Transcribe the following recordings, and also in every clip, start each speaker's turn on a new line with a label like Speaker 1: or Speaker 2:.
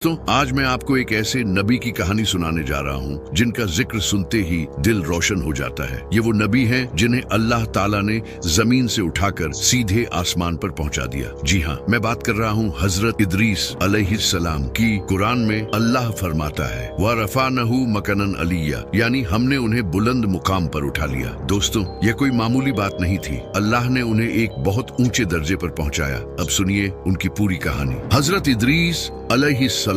Speaker 1: तो आज मैं आपको एक ऐसे नबी की कहानी सुनाने जा रहा हूँ जिनका जिक्र सुनते ही दिल रोशन हो जाता है। ये वो नबी हैं जिन्हें अल्लाह ताला ने जमीन से उठाकर सीधे आसमान पर पहुंचा दिया। जी हाँ, मैं बात कर रहा हूँ हजरत इदरीस अलैहिस्सलाम की। कुरान में अल्लाह फरमाता है वरफ़अनहु मकनन अलिया, यानी हमने उन्हें बुलंद मुकाम पर उठा लिया। दोस्तों, यह कोई मामूली बात नहीं थी। अल्लाह ने उन्हें एक बहुत ऊंचे दर्जे पर पहुंचाया। अब सुनिए उनकी पूरी कहानी। हजरत इदरीस अलैहिस्सलाम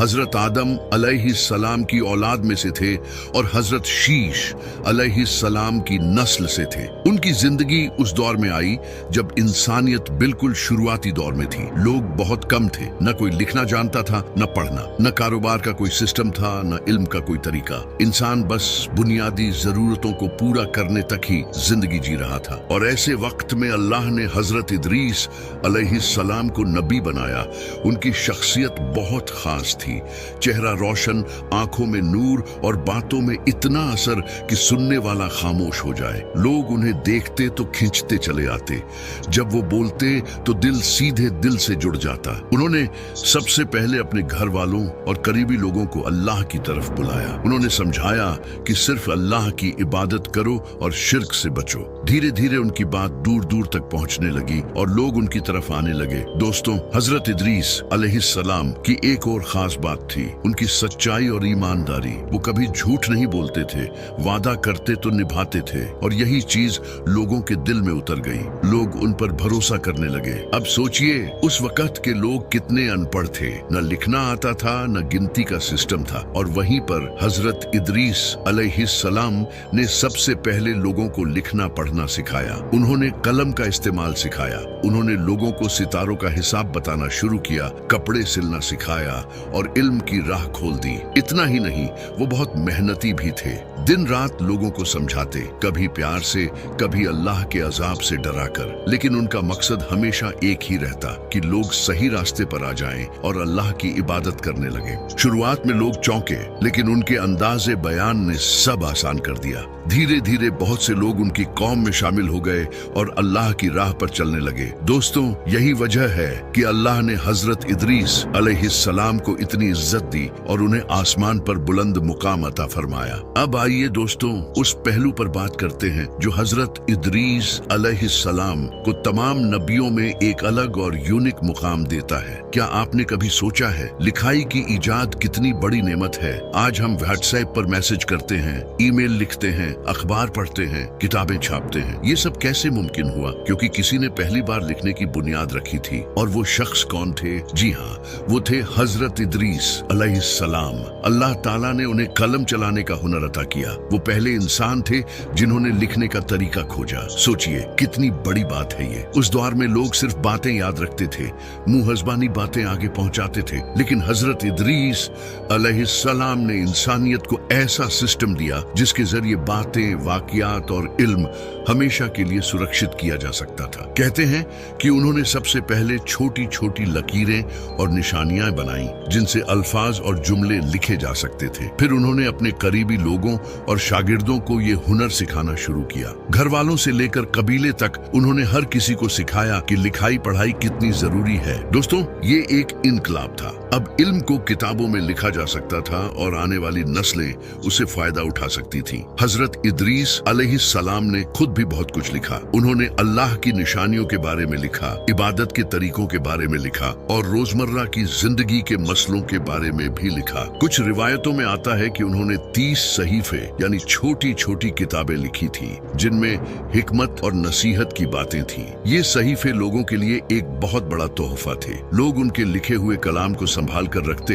Speaker 1: हजरत आदम अलैहिस्सलाम की औलाद में से थे और हजरत शीश अलैहिस्सलाम की नस्ल से थे। उनकी जिंदगी उस दौर में आई जब इंसानियत बिल्कुल शुरुआती दौर में थी। लोग बहुत कम थे, न कोई लिखना जानता था, न पढ़ना, न कारोबार का कोई सिस्टम था, न इल्म का कोई तरीका। इंसान बस बुनियादी जरूरतों को पूरा करने तक ही जिंदगी जी रहा था। और ऐसे वक्त में अल्लाह ने हजरत इदरीस अलैहिस्सलाम को नबी बनाया। उनकी शख्सियत बहुत खास थी। चेहरा रोशन, आंखों में नूर और बातों में इतना असर कि सुनने वाला खामोश हो जाए। लोग उन्हें देखते तो खिंचते चले आते, जब वो बोलते तो दिल सीधे दिल से जुड़ जाता। उन्होंने सबसे पहले अपने घर वालों और करीबी लोगों को अल्लाह की तरफ बुलाया। उन्होंने समझाया कि सिर्फ अल्लाह की इबादत करो और शिर्क से बचो। धीरे धीरे उनकी बात दूर दूर तक पहुंचने लगी और लोग उनकी तरफ आने लगे। दोस्तों, हजरत इदरीस अलैहिस्सलाम की एक और खास बात थी उनकी सच्चाई और ईमानदारी। वो कभी झूठ नहीं बोलते थे, वादा करते तो निभाते थे, और यही चीज लोगों के दिल में उतर गई। लोग उन पर भरोसा करने लगे। अब सोचिए उस वक्त के लोग कितने अनपढ़ थे, न लिखना आता था, न गिनती का सिस्टम था, और वहीं पर हजरत इदरीस अलैहिस्सलाम ने सबसे पहले लोगों को लिखना पढ़ना सिखाया। उन्होंने कलम का इस्तेमाल सिखाया। उन्होंने लोगों को सितारों का हिसाब बताना शुरू किया, कपड़े सिलना सिखाया और इल्म की राह खोल दी। इतना ही नहीं, वो बहुत मेहनती भी थे। दिन रात लोगों को समझाते, कभी प्यार से, कभी अल्लाह के अजाब से डराकर। लेकिन उनका मकसद हमेशा एक ही रहता कि लोग सही रास्ते पर आ जाएं और अल्लाह की इबादत करने लगे। शुरुआत में लोग चौंके, लेकिन उनके अंदाजे बयान ने सब आसान कर दिया। धीरे धीरे बहुत से लोग उनकी कौम में शामिल हो गए और अल्लाह की राह पर चलने लगे। दोस्तों, यही वजह है कि अल्लाह ने हजरत इदरीस अलैहिस्सलाम को इतनी इज्जत दी और उन्हें आसमान पर बुलंद मुकाम अता फरमाया। अब आइए दोस्तों, उस पहलू पर बात करते हैं जो हजरत इदरीस अलैहिस्सलाम को तमाम नबियों में एक अलग और यूनिक मुकाम देता है। क्या आपने कभी सोचा है लिखाई की इजाद कितनी बड़ी नेमत है? आज हम व्हाट्सएप पर मैसेज करते हैं, ईमेल लिखते हैं, अखबार पढ़ते हैं, किताबें छापते हैं। ये सब कैसे मुमकिन हुआ? क्योंकि किसी ने पहली बार लिखने की बुनियाद रखी थी। और वो शख्स कौन थे? जी हाँ, वो थे हजरत इदरीस अलैहिस्सलाम। अल्लाह ताला ने उन्हें कलम चलाने का हुनर अता किया। वो पहले इंसान थे जिन्होंने लिखने का तरीका खोजा। सोचिए कितनी बड़ी बात है ये। उस दौर में लोग सिर्फ बातें याद रखते थे, मुंह हज़बानी बातें आगे पहुंचाते थे। लेकिन हजरत इदरीस अलैहिस्सलाम ने इंसानियत को ऐसा सिस्टम दिया जिसके जरिए बातें, वाकियात और इल्म हमेशा के लिए सुरक्षित किया जा सकता था। कहते हैं कि उन्होंने सबसे पहले छोटी छोटी लकीरें और निशानियां बनाई जिनसे अल्फाज और जुमले लिखे जा सकते थे। फिर उन्होंने अपने करीबी लोगों और शागिर्दों को ये हुनर सिखाना शुरू किया। घर वालों से लेकर कबीले तक उन्होंने हर किसी को सिखाया कि लिखाई पढ़ाई कितनी जरूरी है। दोस्तों, ये एक इनकलाब था। अब इल्म को किताबों में लिखा जा सकता था और आने वाली नस्लें उसे फायदा उठा सकती थी। हजरत इदरीस अलैहिस्सलाम ने खुद भी बहुत कुछ लिखा। उन्होंने अल्लाह की निशानियों के बारे में लिखा, इबादत के तरीकों के बारे में लिखा और रोजमर्रा की जिंदगी के मसलों के बारे में भी लिखा। कुछ रिवायतों में आता है कि उन्होंने 30 सहीफे यानी छोटी छोटी किताबें लिखी थी जिनमें हिकमत और नसीहत की बातें थी। ये सहीफे लोगों के लिए एक बहुत बड़ा तोहफा थे। लोग उनके लिखे हुए कलाम को संभाल कर रखते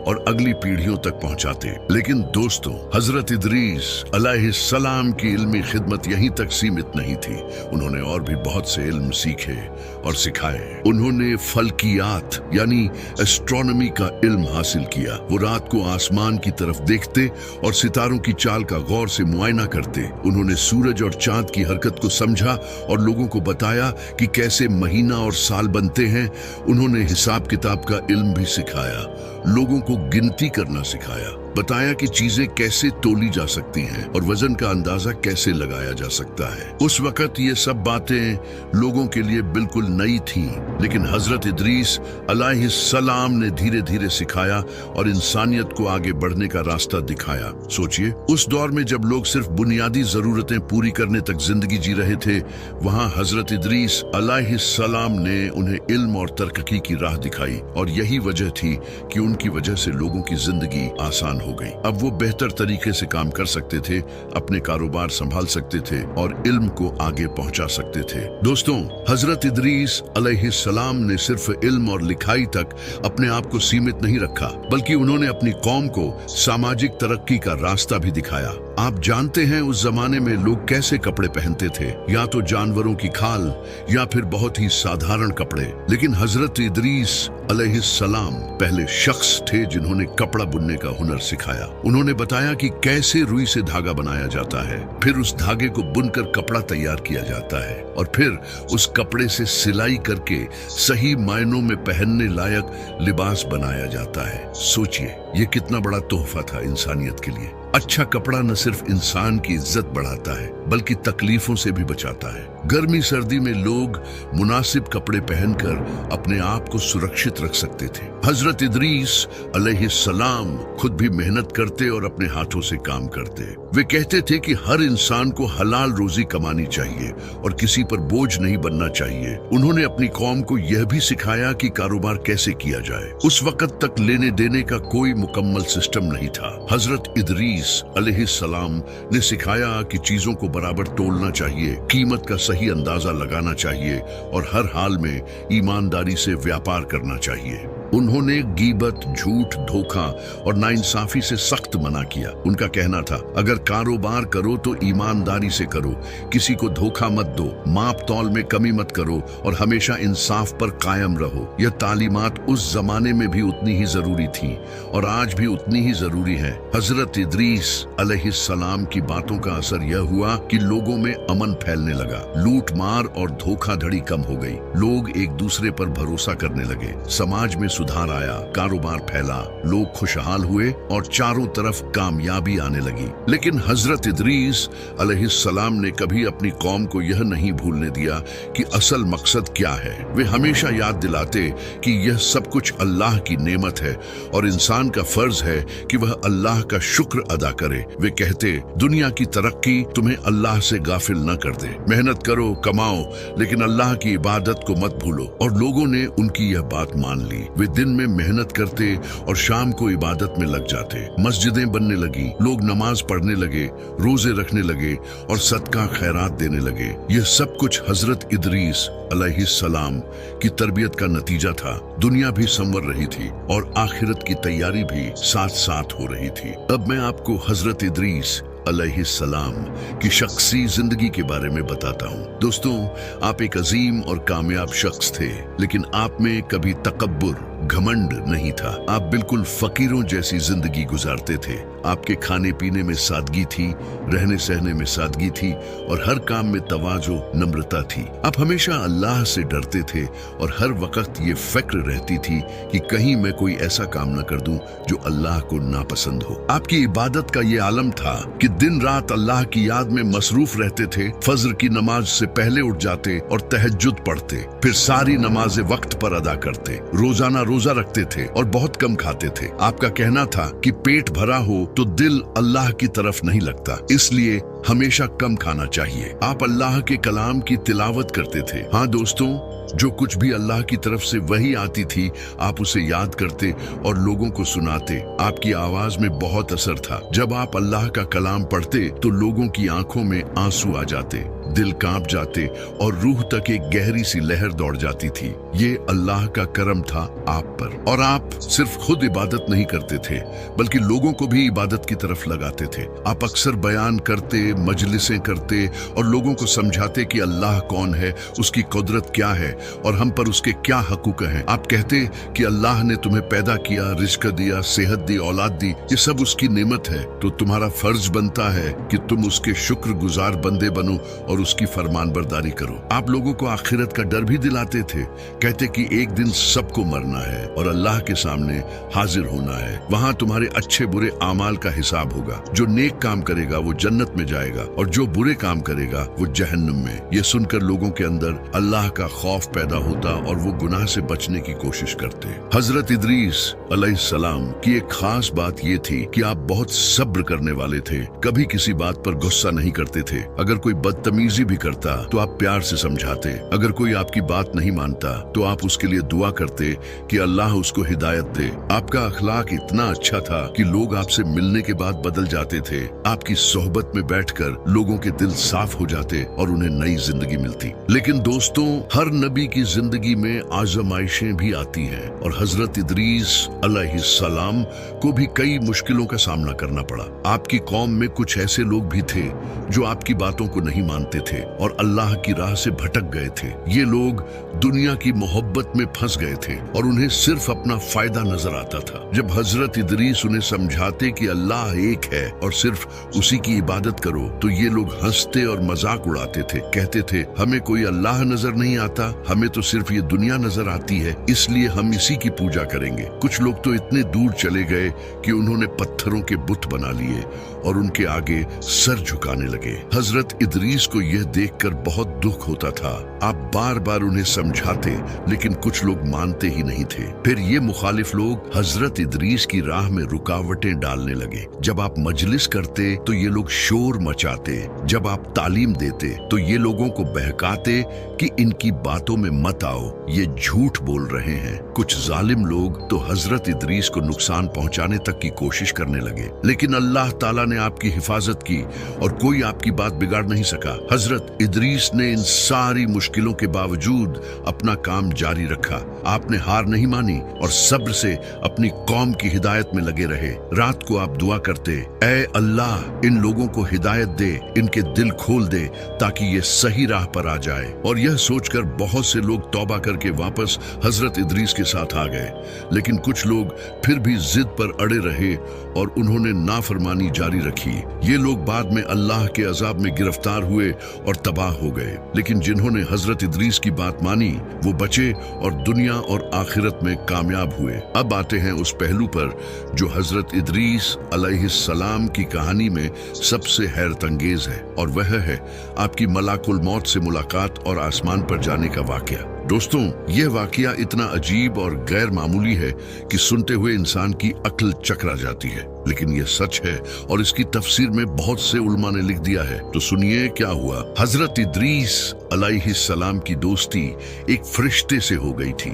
Speaker 1: और अगली पीढ़ियों तक पहुंचाते। लेकिन दोस्तों, हजरत इदरीस अलैहिस्सलाम की इल्मी खिदमत यहीं तक सीमित नहीं थी। उन्होंने और भी बहुत से इल्म सीखे और सिखाए। उन्होंने फल्कियात यानी एस्ट्रोनॉमी का इल्म हासिल किया। वो रात को आसमान की तरफ देखते और सितारों की चाल का गौर से मुआयना करते। उन्होंने सूरज और चांद की हरकत को समझा और लोगों को बताया कि कैसे महीना और साल बनते हैं। उन्होंने हिसाब किताब का इल्म भी सिखाया, लोगों को गिनती करना सिखाया। बताया कि चीजें कैसे तोली जा सकती हैं और वजन का अंदाजा कैसे लगाया जा सकता है। उस वक्त ये सब बातें लोगों के लिए बिल्कुल नई थीं, लेकिन हजरत इदरीस अलैहिस्सलाम ने धीरे धीरे सिखाया और इंसानियत को आगे बढ़ने का रास्ता दिखाया। सोचिए, उस दौर में जब लोग सिर्फ बुनियादी जरूरतें पूरी करने तक जिंदगी जी रहे थे, वहाँ हजरत इदरीस अलैहिस्सलाम ने उन्हें इल्म और तरक्की की राह दिखाई, और यही वजह थी कि उनकी वजह से लोगों की जिंदगी आसान हो गई। अब वो बेहतर तरीके से काम कर सकते थे, अपने कारोबार संभाल सकते थे और इल्म को आगे पहुंचा सकते थे। दोस्तों, हजरत इदरीस अलैहिस्सलाम ने सिर्फ इल्म और लिखाई तक अपने आप को सीमित नहीं रखा, बल्कि उन्होंने अपनी कौम को सामाजिक तरक्की का रास्ता भी दिखाया। आप जानते हैं उस जमाने में लोग कैसे कपड़े पहनते थे, या तो जानवरों की खाल या फिर बहुत ही साधारण कपड़े। लेकिन हजरत इदरीस अलैहिस्सलाम पहले शख्स थे जिन्होंने कपड़ा बुनने का हुनर सिखाया। उन्होंने बताया कि कैसे रुई से धागा बनाया जाता है, फिर उस धागे को बुनकर कपड़ा तैयार किया जाता है और फिर उस कपड़े से सिलाई करके सही मायनों में पहनने लायक लिबास बनाया जाता है। सोचिए, ये कितना बड़ा तोहफा था इंसानियत के लिए। अच्छा कपड़ा न सिर्फ इंसान की इज्जत बढ़ाता है, बल्कि तकलीफों से भी बचाता है। गर्मी सर्दी में लोग मुनासिब कपड़े पहनकर अपने आप को सुरक्षित रख सकते थे। हजरत इदरीस अलैहिस्सलाम खुद भी मेहनत करते और अपने हाथों से काम करते। वे कहते थे कि हर इंसान को हलाल रोजी कमानी चाहिए और किसी पर बोझ नहीं बनना चाहिए। उन्होंने अपनी कौम को यह भी सिखाया कि कारोबार कैसे किया जाए। उस वक्त तक लेने देने का कोई मुकम्मल सिस्टम नहीं था। हजरत इदरीस अलैहिस्सलाम ने सिखाया कि चीजों को बराबर तोलना चाहिए, कीमत का सही अंदाजा लगाना चाहिए और हर हाल में ईमानदारी से व्यापार करना चाहिए। उन्होंने गीबत, झूठ, धोखा और नाइंसाफी से सख्त मना किया। उनका कहना था, अगर कारोबार करो तो ईमानदारी से करो, किसी को धोखा मत दो, माप तौल में कमी मत करो और हमेशा इंसाफ पर कायम रहो। यह तालीमात उस जमाने में भी उतनी ही जरूरी थी और आज भी उतनी ही जरूरी है। हजरत इदरीस अलैहिस्सलाम की बातों का असर यह हुआ कि लोगों में अमन फैलने लगा, लूट मार और धोखाधड़ी कम हो गई, लोग एक दूसरे पर भरोसा करने लगे, समाज में सुधार आया, कारोबार फैला, लोग खुशहाल हुए और चारों तरफ कामयाबी आने लगी। लेकिन हजरत इदरीस अलैहिस्सलाम ने कभी अपनी कौम को यह नहीं भूलने दिया कि असल मकसद क्या है। वे हमेशा याद दिलाते कि यह सब कुछ अल्लाह की नेमत है और इंसान का फर्ज है कि वह अल्लाह का शुक्र अदा करे। वे कहते, दुनिया की तरक्की तुम्हें अल्लाह से गाफिल न कर दे, मेहनत करो, कमाओ, लेकिन अल्लाह की इबादत को मत भूलो। और लोगों ने उनकी यह बात मान ली। वे दिन में मेहनत करते और शाम को इबादत में लग जाते। मस्जिदें बनने लगी, लोग नमाज पढ़ने लगे, रोजे रखने लगे और सदका खैरात देने लगे। यह सब कुछ हजरत इदरीस अलैहिस्सलाम की तरबियत का नतीजा था। दुनिया भी संवर रही थी और आखिरत की तैयारी भी साथ साथ हो रही थी। अब मैं आपको हजरत इदरीस अलैहिस्सलाम की शख्सी जिंदगी के बारे में बताता हूँ। दोस्तों, आप एक अजीम और कामयाब शख्स थे, लेकिन आप में कभी तकब्बुर, घमंड नहीं था। आप बिल्कुल फकीरों जैसी जिंदगी गुजारते थे। आपके खाने पीने में सादगी थी, रहने सहने में सादगी थी और हर काम में तवाज़ो, नम्रता थी। आप हमेशा अल्लाह से डरते थे और हर वक्त ये फिक्र रहती थी कि कहीं मैं कोई ऐसा काम न कर दूं जो अल्लाह को नापसंद हो। आपकी इबादत का ये आलम था कि दिन रात अल्लाह की याद में मसरूफ रहते थे। फज्र की नमाज से पहले उठ जाते और तहज्जुद पढ़ते, फिर सारी नमाजें वक्त पर अदा करते, रोजाना रोजा रखते थे और बहुत कम खाते थे। आपका कहना था कि पेट भरा हो तो दिल अल्लाह की तरफ नहीं लगता, इसलिए हमेशा कम खाना चाहिए। आप अल्लाह के कलाम की तिलावत करते थे। हाँ दोस्तों, जो कुछ भी अल्लाह की तरफ से वही आती थी, आप उसे याद करते और लोगों को सुनाते। आपकी आवाज में बहुत असर था। जब आप अल्लाह का कलाम पढ़ते तो लोगों की आंखों में आंसू आ जाते, दिल कांप जाते और रूह तक एक गहरी सी लहर दौड़ जाती थी। ये अल्लाह का करम था आप पर। और आप सिर्फ खुद इबादत नहीं करते थे, बल्कि लोगों को भी इबादत की तरफ लगाते थे। आप अक्सर बयान करते, मजलिसें करते और लोगों को समझाते कि अल्लाह कौन है, उसकी कुदरत क्या है और हम पर उसके क्या हकूक हैं। आप कहते कि अल्लाह ने तुम्हें पैदा किया, रिज़्क दिया, सेहत दी, औलाद दी, ये सब उसकी नेमत है, तो तुम्हारा फर्ज बनता है कि तुम उसके शुक्रगुजार बंदे बनो और उसकी फरमानबरदारी करो। आप लोगों को आखिरत का डर भी दिलाते थे, कहते कि एक दिन सबको मरना है और अल्लाह के सामने हाजिर होना है। वहाँ तुम्हारे अच्छे बुरे आमाल का हिसाब होगा। जो नेक काम करेगा वो जन्नत में जाएगा और जो बुरे काम करेगा वो जहन्नम में। ये सुनकर लोगों के अंदर अल्लाह का खौफ पैदा होता और वो गुनाह से बचने की कोशिश करते। हजरत इदरीस अलैहिस्सलाम की एक खास बात ये थी कि आप बहुत सब्र करने वाले थे, कभी किसी बात पर गुस्सा नहीं करते थे। अगर कोई बदतमीजी भी करता तो आप प्यार से समझाते। अगर कोई आपकी बात नहीं मानता तो आप उसके लिए दुआ करते कि अल्लाह उसको हिदायत दे। आपका अखलाक इतना अच्छा था कि लोग आपसे मिलने के बाद बदल जाते थे। आपकी सोहबत में बैठकर लोगों के दिल साफ हो जाते और उन्हें नई जिंदगी मिलती। लेकिन दोस्तों, हर नबी की जिंदगी में आजमाइशें भी आती हैं और हजरत इदरीस अलैहिस्सलाम को भी कई मुश्किलों का सामना करना पड़ा। आपकी कौम में कुछ ऐसे लोग भी थे जो आपकी बातों को नहीं मानते थे और अल्लाह की राह से भटक गए थे। ये लोग दुनिया की मोहब्बत में फंस गए थे और उन्हें सिर्फ अपना फायदा नजर आता था। जब हजरत इदरीस उन्हें समझाते कि अल्लाह एक है और सिर्फ उसी की इबादत करो तो ये लोग हंसते और मजाक उड़ाते थे। कहते थे, हमें कोई अल्लाह नजर नहीं आता, हमें तो सिर्फ ये दुनिया नजर आती है, इसलिए हम इसी की पूजा करेंगे। कुछ लोग तो इतने दूर चले गए कि उन्होंने पत्थरों के बुत बना लिए और उनके आगे सर झुकाने लगे। हजरत इदरीस को यह देखकर बहुत दुख होता था। आप बार बार उन्हें समझाते लेकिन कुछ लोग मानते ही नहीं थे। फिर ये मुखालिफ लोग हजरत इदरीस की राह में रुकावटें डालने लगे। जब आप मजलिस करते तो ये लोग शोर मचाते, जब आप तालीम देते तो ये लोगों को बहकाते कि इनकी बातों में मत आओ, ये झूठ बोल रहे हैं। कुछ जालिम लोग तो हजरत इदरीस को नुकसान पहुंचाने तक की कोशिश करने लगे, लेकिन अल्लाह ताला ने आपकी हिफाजत की और कोई आपकी बात बिगाड़ नहीं सका। हजरत इदरीस ने इन सारी मुश्किलों के बावजूद अपना काम जारी रखा। आपने हार नहीं मानी और सब्र से अपनी कौम की हिदायत में लगे रहे। रात को आप दुआ करते, ऐ अल्लाह इन लोगों को हिदायत दे, इनके दिल खोल दे ताकि ये सही राह पर आ जाए। और यह सोचकर बहुत से लोग तौबा करके वापस हजरत इदरीस के साथ आ गए, लेकिन कुछ लोग फिर भी जिद पर अड़े रहे और उन्होंने नाफरमानी जारी रखी। ये लोग बाद में अल्लाह के अजाब में गिरफ्तार हुए और तबाह हो गए, लेकिन जिन्होंने हजरत इदरीस की बात मानी वो बचे और दुनिया और आखिरत में कामयाब हुए। अब आते हैं उस पहलू पर जो हजरत इदरीस अलैहिस्सलाम की कहानी में सबसे हैरत अंगेज है, और वह है आपकी मलाकुल मौत से मुलाकात और आसमान पर जाने का वाकया। दोस्तों, यह वाकया इतना अजीब और गैर मामूली है कि सुनते हुए इंसान की अक्ल चकरा जाती है, लेकिन यह सच है और इसकी तफसीर में बहुत से उलमा ने लिख दिया है। तो सुनिए क्या हुआ। हजरत इदरीस अलैहिस्सलाम की दोस्ती एक फरिश्ते से हो गई थी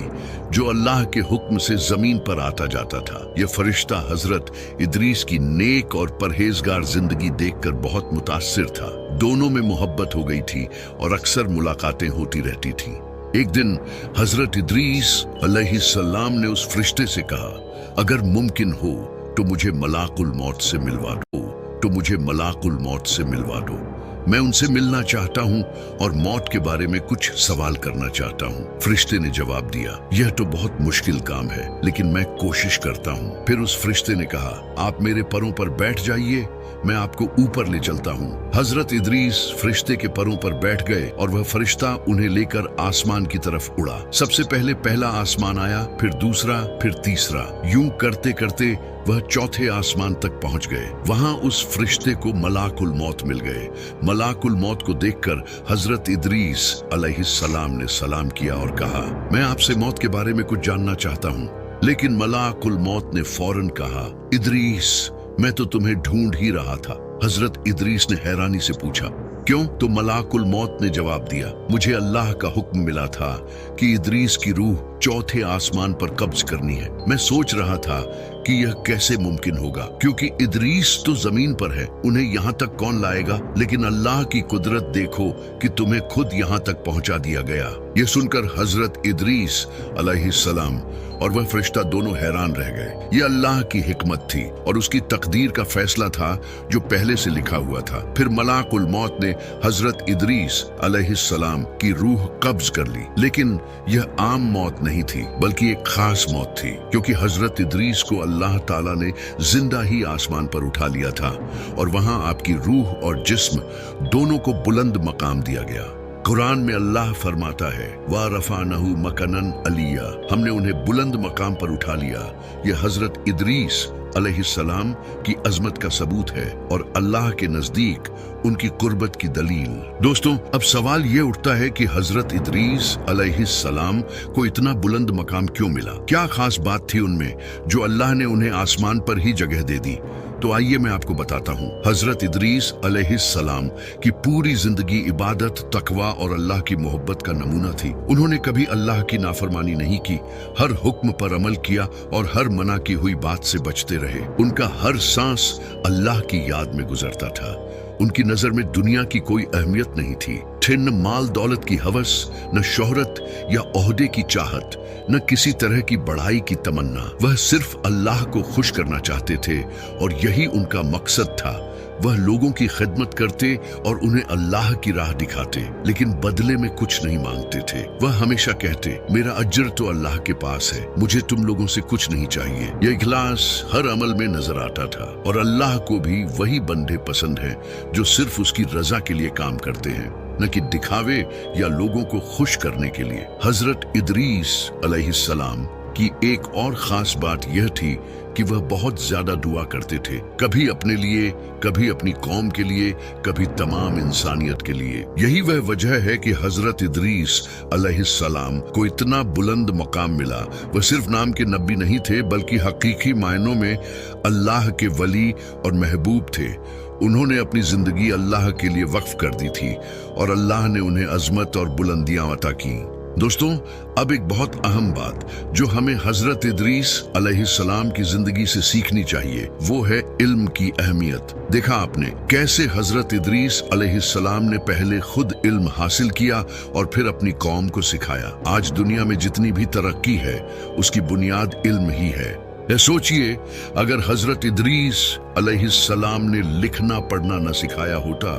Speaker 1: जो अल्लाह के हुक्म से जमीन पर आता जाता था। यह फरिश्ता हजरत इदरीस की नेक और परहेजगार जिंदगी देखकर बहुत मुतासिर था। दोनों में मोहब्बत हो गई थी और अक्सर मुलाकातें होती रहती थी। एक दिन हजरत इदरीस अलैहिस्सलाम ने उस फरिश्ते से कहा, अगर मुमकिन हो तो मुझे मलाकुल मौत से मिलवा दो, मैं उनसे मिलना चाहता हूँ और मौत के बारे में कुछ सवाल करना चाहता हूँ। फरिश्ते ने जवाब दिया, यह तो बहुत मुश्किल काम है, लेकिन मैं कोशिश करता हूँ। फिर उस फरिश्ते ने कहा, आप मेरे परों पर बैठ जाइए, मैं आपको ऊपर ले चलता हूँ। हजरत इदरीस फरिश्ते के परों पर बैठ गए और वह फरिश्ता उन्हें लेकर आसमान की तरफ उड़ा। सबसे पहले पहला आसमान आया, फिर दूसरा, फिर तीसरा। यूं करते करते वह चौथे आसमान तक पहुंच गए। वहां उस फरिश्ते को मलाकुल मौत मिल गए। मलाकुल मौत को देखकर हजरत इदरीस अलैहिस्सलाम ने सलाम किया और कहा, मैं आपसे मौत के बारे में कुछ जानना चाहता हूँ। लेकिन मलाकुल मौत ने फौरन कहा, इदरीस, मैं तो तुम्हें ढूंढ ही रहा था। हजरत इदरीस ने हैरानी से पूछा, क्यों? तो मलाकुल मौत ने जवाब दिया, मुझे अल्लाह का हुक्म मिला था कि इदरीस की रूह चौथे आसमान पर कब्ज करनी है। मैं सोच रहा था कि यह कैसे मुमकिन होगा, क्योंकि इदरीस तो जमीन पर है, उन्हें यहाँ तक कौन लाएगा? लेकिन अल्लाह की कुदरत देखो कि तुम्हें खुद यहाँ तक पहुँचा दिया गया। यह सुनकर हजरत इदरीस अलैहिस्सलाम और वह फरिश्ता दोनों हैरान रह गए। यह अल्लाह की हिकमत थी और उसकी तकदीर का फैसला था जो पहले से लिखा हुआ था। फिर मलाकुल मौत ने हजरत इदरीस अलैहिस्सलाम की रूह कब्ज कर ली, लेकिन यह आम मौत नहीं नहीं थी बल्कि एक खास मौत थी, क्योंकि हजरत इदरीस को अल्लाह ताला ने जिंदा ही आसमान पर उठा लिया था और वहां आपकी रूह और जिस्म दोनों को बुलंद मकाम दिया गया। कुरान में अल्लाह फरमाता है, वा रफानहु मकनन अलिया, हमने उन्हें बुलंद मकाम पर उठा लिया। यह हजरत इदरीस अलैहिस्सलाम की अजमत का सबूत है और अल्लाह के नजदीक उनकी कुर्बत की दलील। दोस्तों, अब सवाल ये उठता है कि हजरत इदरीस अलैहिस्सलाम को इतना बुलंद मकाम क्यों मिला? क्या खास बात थी उनमें जो अल्लाह ने उन्हें आसमान पर ही जगह दे दी? तो आइए मैं आपको बताता हूँ। हजरत इदरीस अलैहिस्सलाम की पूरी जिंदगी इबादत, तकवा और अल्लाह की मोहब्बत का नमूना थी। उन्होंने कभी अल्लाह की नाफरमानी नहीं की, हर हुक्म पर अमल किया और हर मना की हुई बात से बचते रहे। उनका हर सांस अल्लाह की याद में गुजरता था। उनकी नजर में दुनिया की कोई अहमियत नहीं थी। न माल दौलत की हवस, न शोहरत या ओहदे की चाहत, न किसी तरह की बड़ाई की तमन्ना। वह सिर्फ अल्लाह को खुश करना चाहते थे और यही उनका मकसद था। वह लोगों की खिदमत करते और उन्हें अल्लाह की राह दिखाते, लेकिन बदले में कुछ नहीं मांगते थे। वह हमेशा कहते, मेरा अज्र तो अल्लाह के पास है, मुझे तुम लोगों से कुछ नहीं चाहिए। यह इखलास हर अमल में नजर आता था और अल्लाह को भी वही बंदे पसंद हैं जो सिर्फ उसकी रजा के लिए काम करते हैं, न कि दिखावे या लोगों को खुश करने के लिए। हजरत इदरीस अलैहिस्सलाम की एक और खास बात यह थी कि वह बहुत ज्यादा दुआ करते थे, कभी अपने लिए, कभी अपनी कौम के लिए, कभी तमाम इंसानियत के लिए। यही वह वजह है कि हजरत इदरीस अलैहिस्सलाम को इतना बुलंद मकाम मिला। वह सिर्फ नाम के नबी नहीं थे बल्कि हकीकी मायनों में अल्लाह के वली और महबूब थे। उन्होंने अपनी जिंदगी अल्लाह के लिए वक्फ कर दी थी और अल्लाह ने उन्हें अजमत और बुलंदियां अता की। दोस्तों, अब एक बहुत अहम बात जो हमें हजरत इदरीस अलैहिस्सलाम की जिंदगी से सीखनी चाहिए, वो है इल्म की अहमियत। देखा आपने कैसे हजरत इदरीस अलैहिस्सलाम ने पहले खुद इल्म हासिल किया और फिर अपनी कौम को सिखाया। आज दुनिया में जितनी भी तरक्की है उसकी बुनियाद इल्म ही है। सोचिए, अगर हजरत इदरीस अलैहिस्सलाम ने लिखना पढ़ना न सिखाया होता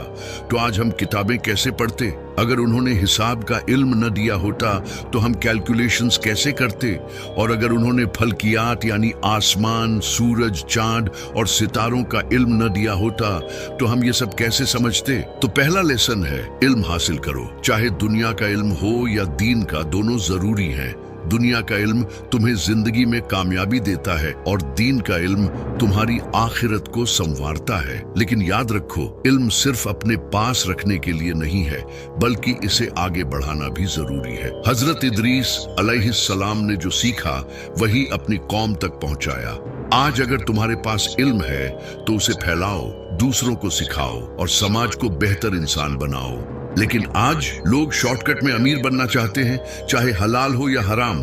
Speaker 1: तो आज हम किताबें कैसे पढ़ते? अगर उन्होंने हिसाब का इल्म न दिया होता तो हम कैलकुलेशंस कैसे करते? और अगर उन्होंने फल्कियात यानी आसमान, सूरज, चांद और सितारों का इल्म न दिया होता तो हम ये सब कैसे समझते? तो पहला लेसन है, इल्म हासिल करो। चाहे दुनिया का इल्म हो या दीन का, दोनों जरूरी है। दुनिया का इल्म तुम्हें जिंदगी में कामयाबी देता है और दीन का इल्म तुम्हारी आखिरत को संवारता है। लेकिन याद रखो, इल्म सिर्फ अपने पास रखने के लिए नहीं है बल्कि इसे आगे बढ़ाना भी जरूरी है। हजरत इदरीस अलैहिस्सलाम ने जो सीखा वही अपनी कौम तक पहुंचाया। आज अगर तुम्हारे पास इल्म है तो उसे फैलाओ, दूसरों को सिखाओ और समाज को बेहतर इंसान बनाओ। लेकिन आज लोग शॉर्टकट में अमीर बनना चाहते हैं, चाहे हलाल हो या हराम।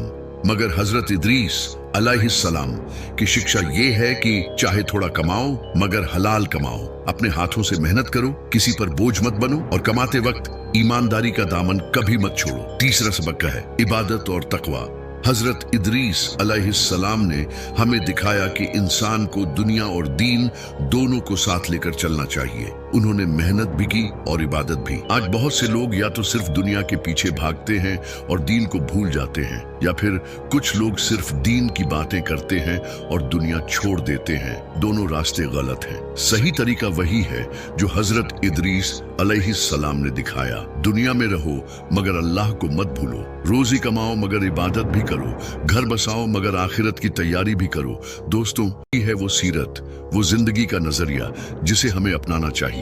Speaker 1: मगर हजरत इदरीस अलैहिस्सलाम की शिक्षा ये है कि चाहे थोड़ा कमाओ मगर हलाल कमाओ, अपने हाथों से मेहनत करो, किसी पर बोझ मत बनो और कमाते वक्त ईमानदारी का दामन कभी मत छोड़ो। तीसरा सबक है इबादत और तकवा। हजरत इदरीस अलैहिस्सलाम ने हमें दिखाया कि इंसान को दुनिया और दीन दोनों को साथ लेकर चलना चाहिए। उन्होंने मेहनत भी की और इबादत भी। आज बहुत से लोग या तो सिर्फ दुनिया के पीछे भागते हैं और दीन को भूल जाते हैं, या फिर कुछ लोग सिर्फ दीन की बातें करते हैं और दुनिया छोड़ देते हैं। दोनों रास्ते गलत हैं। सही तरीका वही है जो हजरत इदरीस अलैहिस्सलाम ने दिखाया। दुनिया में रहो मगर अल्लाह को मत भूलो, रोजी कमाओ मगर इबादत भी करो, घर बसाओ मगर आखिरत की तैयारी भी करो। दोस्तों, ये है वो सीरत, वो जिंदगी का नजरिया जिसे हमें अपनाना चाहिए।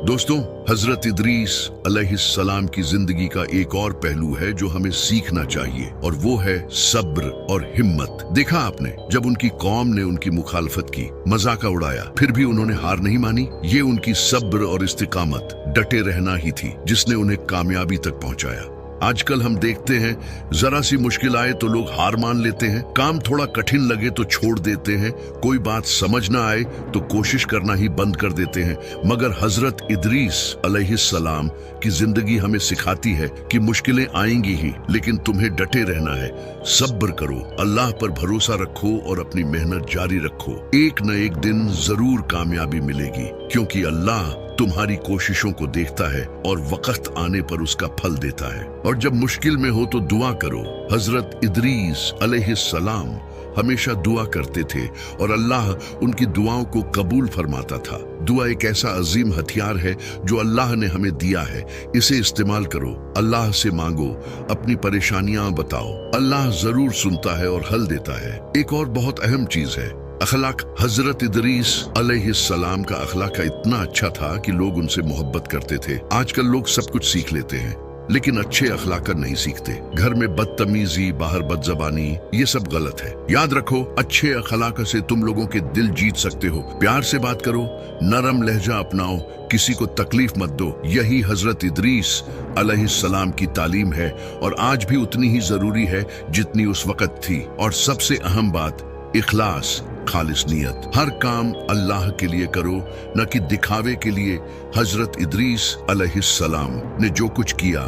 Speaker 1: दोस्तों, हजरत इदरीस अलैहिस्सलाम की जिंदगी का एक और पहलू है जो हमें सीखना चाहिए और वो है सब्र और हिम्मत। देखा आपने, जब उनकी कौम ने उनकी मुखालफत की, मजाक उड़ाया, फिर भी उन्होंने हार नहीं मानी। ये उनकी सब्र और इस्तिकामत, डटे रहना ही थी जिसने उन्हें कामयाबी तक पहुंचाया। आजकल हम देखते हैं, जरा सी मुश्किल आए तो लोग हार मान लेते हैं, काम थोड़ा कठिन लगे तो छोड़ देते हैं, कोई बात समझ ना आए तो कोशिश करना ही बंद कर देते हैं। मगर हजरत इदरीस अलैहिस्सलाम की जिंदगी हमें सिखाती है कि मुश्किलें आएंगी ही, लेकिन तुम्हें डटे रहना है, सब्र करो, अल्लाह पर भरोसा रखो और अपनी मेहनत जारी रखो। एक न एक दिन जरूर कामयाबी मिलेगी, क्योंकि अल्लाह तुम्हारी कोशिशों को देखता है और वक्त आने पर उसका फल देता है। और जब मुश्किल में हो तो दुआ करो। हजरत इदरीस अलैहिस्सलाम हमेशा दुआ करते थे और अल्लाह उनकी दुआओं को कबूल फरमाता था। दुआ एक ऐसा अजीम हथियार है जो अल्लाह ने हमें दिया है, इसे इस्तेमाल करो। अल्लाह से मांगो, अपनी परेशानियां बताओ, अल्लाह जरूर सुनता है और हल देता है। एक और बहुत अहम चीज है अखलाक। हजरत इदरीस अलैहिस्सलाम का अखलाक इतना अच्छा था कि लोग उनसे मोहब्बत करते थे। आजकल लोग सब कुछ सीख लेते हैं लेकिन अच्छे अखलाक नहीं सीखते। घर में बदतमीजी, बाहर बदजबानी, ये सब गलत है। याद रखो, अच्छे अखलाक से तुम लोगों के दिल जीत सकते हो। प्यार से बात करो, नरम लहजा अपनाओ, किसी को तकलीफ मत दो। यही हजरत इदरीस अलैहिस्सलाम की तालीम है और आज भी उतनी ही जरूरी है जितनी उस वक्त थी। और सबसे अहम बात, इखलास, खालिस नियत। हर काम अल्लाह के लिए करो, न कि दिखावे के लिए। हजरत इदरीस अलैहिस्सलाम ने जो कुछ किया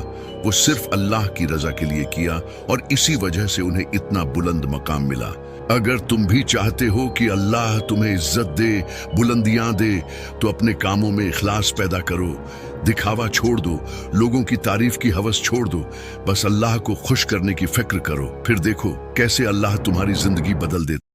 Speaker 1: वो सिर्फ अल्लाह की रजा के लिए किया और इसी वजह से उन्हें इतना बुलंद मकाम मिला। अगर तुम भी चाहते हो कि अल्लाह तुम्हें इज्जत दे, बुलंदियां दे, तो अपने कामों में इखलास पैदा करो। दिखावा छोड़ दो, लोगों की तारीफ की हवस छोड़ दो, बस अल्लाह को खुश करने की फिक्र करो। फिर देखो कैसे अल्लाह तुम्हारी जिंदगी बदल देता।